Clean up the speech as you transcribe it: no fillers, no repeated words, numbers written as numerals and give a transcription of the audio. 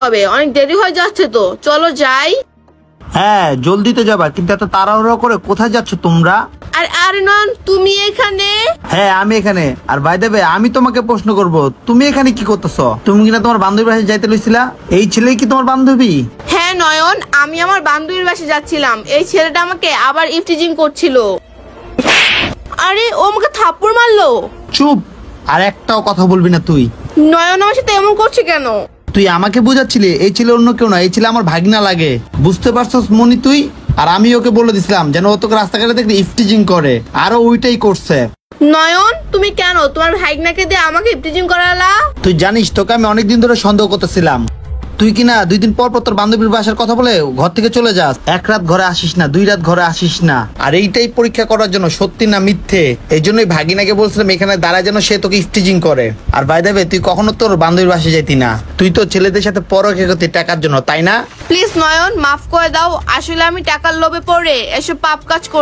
হবে, অনেক দেরি হয়ে যাচ্ছে তো, চলো যাই। হ্যাঁ জলদি তো যাবা, কিন্তু এত তাড়াহুড়ো করে কোথায় যাচ্ছ তোমরা? আর আরমান তুমি এখানে? হ্যাঁ আমি এখানে। আর বাই দ্য ওয়ে আমি তোমাকে প্রশ্ন করব, তুমি এখানে কি করতেছো? তুমি কিনা তোমার বান্ধবীর বাসায় যাইতে লইছিলা? এই ছেলে কি তোমার বান্ধবী? হ্যাঁ নয়ন, আমি আমার বান্ধবীর বাসায় যাচ্ছিলাম, এই ছেলেটা আমাকে আবার ইফটিজিং করছিল। আরে ও আমাকে থাপ্পড় মারলো। চুপ, আর একটাও কথা বলবি না তুই। নয়ন আমার সাথে এমন করছে কেন? তুই আমাকে বুঝাচ্ছিলি এই ছেলে অন্য কেউ না, এই ছেলে আমার ভাগনা লাগে, বুঝতে পারছস মনি তুই? আর আমি ওকে বলে দিছিলাম যেন ও তোকে রাস্তাঘাটে দেখলে ইফটিজিং করে, আরো ওইটাই করছে। নয়ন তুমি কেন তোমার ভাইগনাকে দিয়ে আমাকে ইফটিজিং করালা? তুই জানিস তোকে আমি অনেকদিন ধরে সন্দেহ করতেছিলাম, তুই কিনা 2 দিন পর পর তোর বান্ধবীর বাসার কথা বলে ঘর থেকে চলে যাস, 1 রাত ঘরে আসিস না, 2 রাত ঘরে আসিস না। আর এইটাই পরীক্ষা করার জন্য সত্যি না মিথ্যে, এই জন্যই ভাগিনাকে বলছিলাম এখানে দাঁড়ায় যেন সে তোকে ইফটিজিং করে। আর বাই দ্য ওয়ে তুই কখনো তোর বান্ধবীর বাসায় যাইতি না, তুই তো ছেলেদের সাথে পরকে করতি টাকার জন্য, তাই না? প্লিজ নয়ন মাফ করে দাও, আসলে আমি টাকার লোভে পড়ে এসব পাপ কাজ করি।